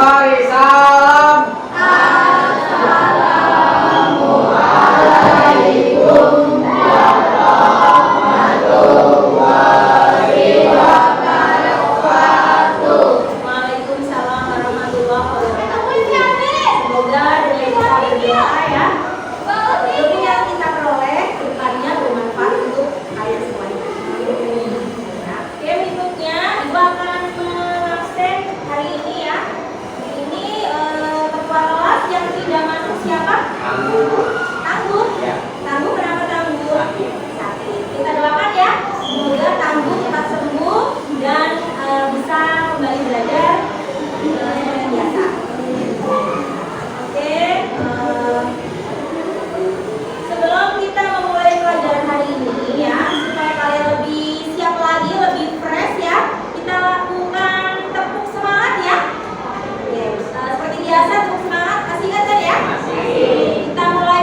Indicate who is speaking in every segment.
Speaker 1: Mari salam.
Speaker 2: Waalaikumsalam warahmatullahi wabarakatuh. Semoga dengan kita berdoa ya, ilmu yang kita peroleh kedepannya bermanfaat untuk kalian semuanya. Ya. Oke, berikutnya Ibu akan mengabsen hari ini ya. Ini ketua kelas yang tidak masuk siapa? Tangguh. Tangguh kenapa Tangguh? Sakit. Kita doakan ya, semoga Tangguh cepat sembuh dan bisa kembali belajar seperti biasa. Oke, sebelum kita memulai pelajaran hari ini ya, supaya kalian lebih siap lagi, lebih fresh ya, kita lakukan tepuk semangat ya. Oke, seperti biasa tepuk semangat, masih ingat kan ya? Kita mulai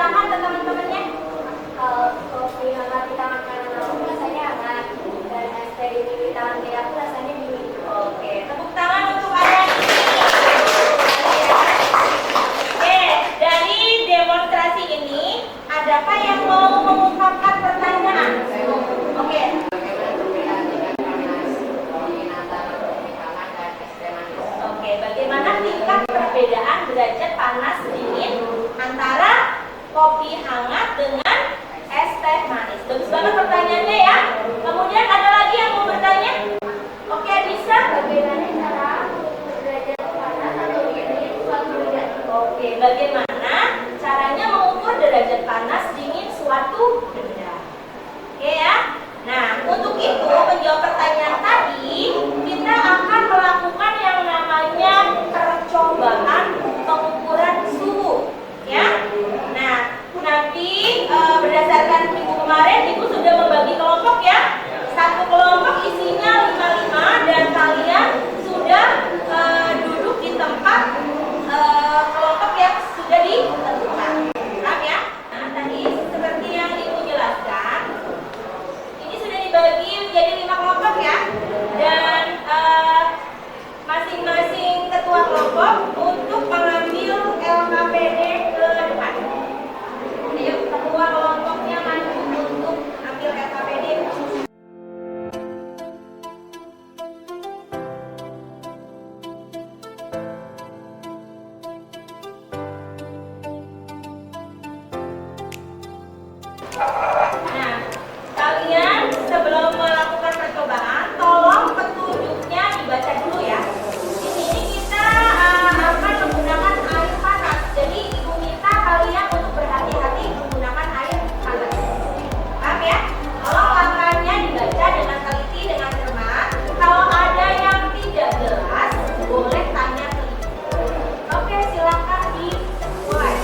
Speaker 2: tangan ke teman-temannya. Kopi hangat di tangan kanan aku rasanya hangat, dan es teh ini di tangan kiri aku rasanya dingin. Oke, tepuk tangan untuk Anda. Oke, dari demonstrasi ini, adakah yang mau mengungkapkan pertanyaan? Oke. Oke, bagaimana tingkat perbedaan derajat panas dingin antara kopi hangat dengan es teh manis? Bagus banget pertanyaannya ya. Kemudian ada lagi yang mau bertanya? Oke, bisa. Bagaimana cara derajat panas atau dingin suatu benda? Oke, bagaimana caranya mengukur derajat panas dingin suatu benda? Oke ya. Nah, untuk itu menjawab pertanyaan tadi, kita akan melakukan yang namanya percobaan pengukuran suhu, ya. Nah, nanti berdasarkan minggu kemarin, Ibu sudah membagi kelompok ya. Satu kelompok isinya 55 dan kalian sudah duduk di tempat kelompok yang sudah ditentukan. Paham ya? Nah, tadi seperti yang Ibu jelaskan, ini sudah dibagi menjadi 5 kelompok ya. Dan masing-masing ketua kelompok untuk mengambil LKPD ke depan. Ayo, ketua kelompoknya maju untuk ambil LKPD. Nah, kalian sebelum melakukan percobaan, tolong petunjuknya dibaca dulu ya. Di sini kita akan menggunakan air panas. Jadi Ibu minta kalian untuk berhati-hati menggunakan air panas. Paham ya? Tolong langkahnya dibaca dengan teliti, dengan cermat. Kalau ada yang tidak jelas, boleh tanya ke Ibu. Oke, silakan dimulai.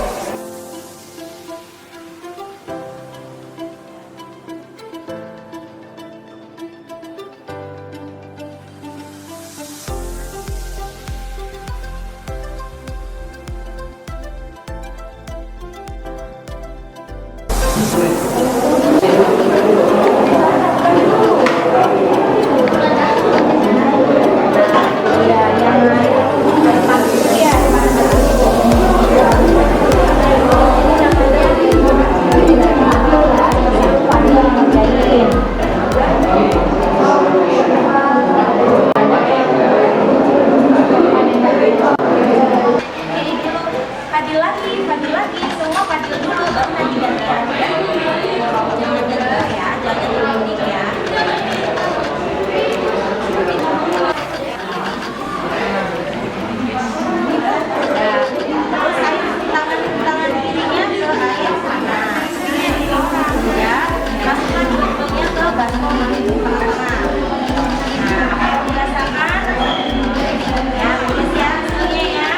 Speaker 2: Padil lagi, semua padil dulu, baru nanti gantian. Jangan nyerah ya, jangan terlalu ya. Terus tangan kirinya ke air panas, ya. Masukkan botolnya ke baskom pertama. Nah, apa yang dirasakan? Ya, tulis ya, hasilnya ya.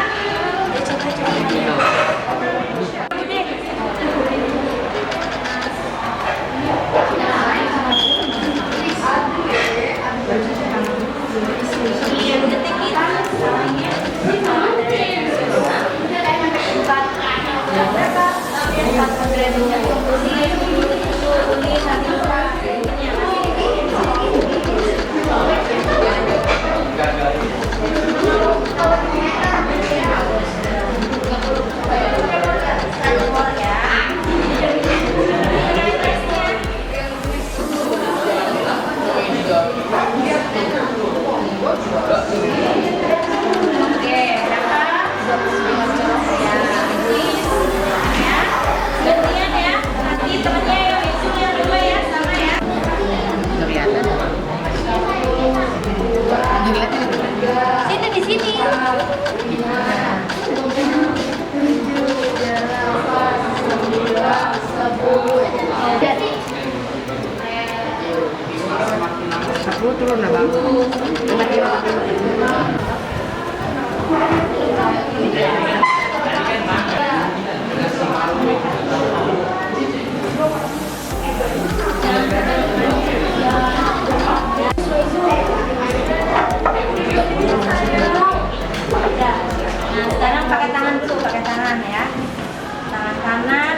Speaker 1: Turun na bang?
Speaker 2: Nah, sekarang pakai tangan dulu, pakai tangan ya. Tangan kanan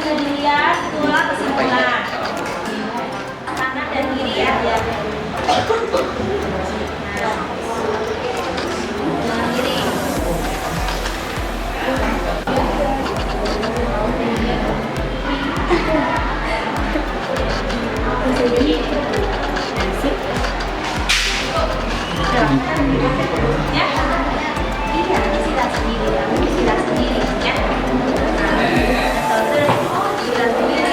Speaker 2: bisa dilihat itulah kesimpulan kanan dan kiri ya. Nah, kiri. Ya, iya, istirahat sendiri, istirahat sendiri, ya. Istirahat sendiri.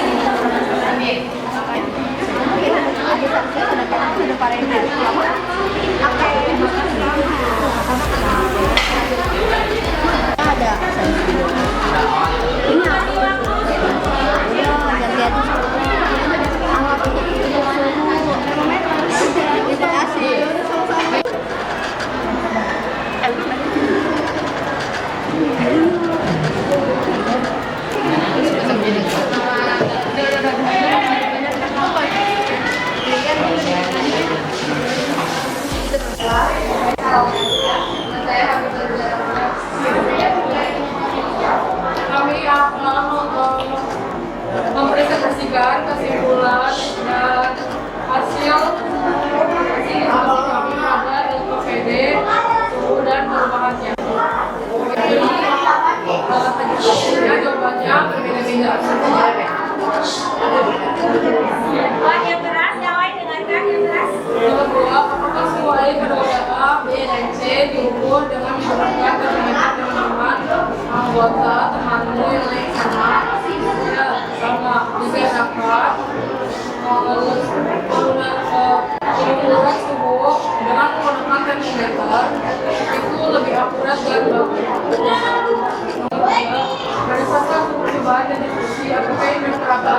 Speaker 1: Kami akan mempresentasikan kesimpulan dan hasil kami pada LPPD suhu dan perubahannya. Jadi jawabannya berbeda-beda.
Speaker 2: Yang keras, yang lain dengarkan yang keras.
Speaker 1: Yang kedua, apakah sesuai kedua data B dan C diukur dengan menggunakan terminal teman-teman anggota temanmu yang lain sama? Ya, sama. Dikatakan pengukuran suhu dengan menggunakan termometer itu lebih akurat dan bagus. Berdasarkan suhu perubahan dan diskusi, apakah ini berkata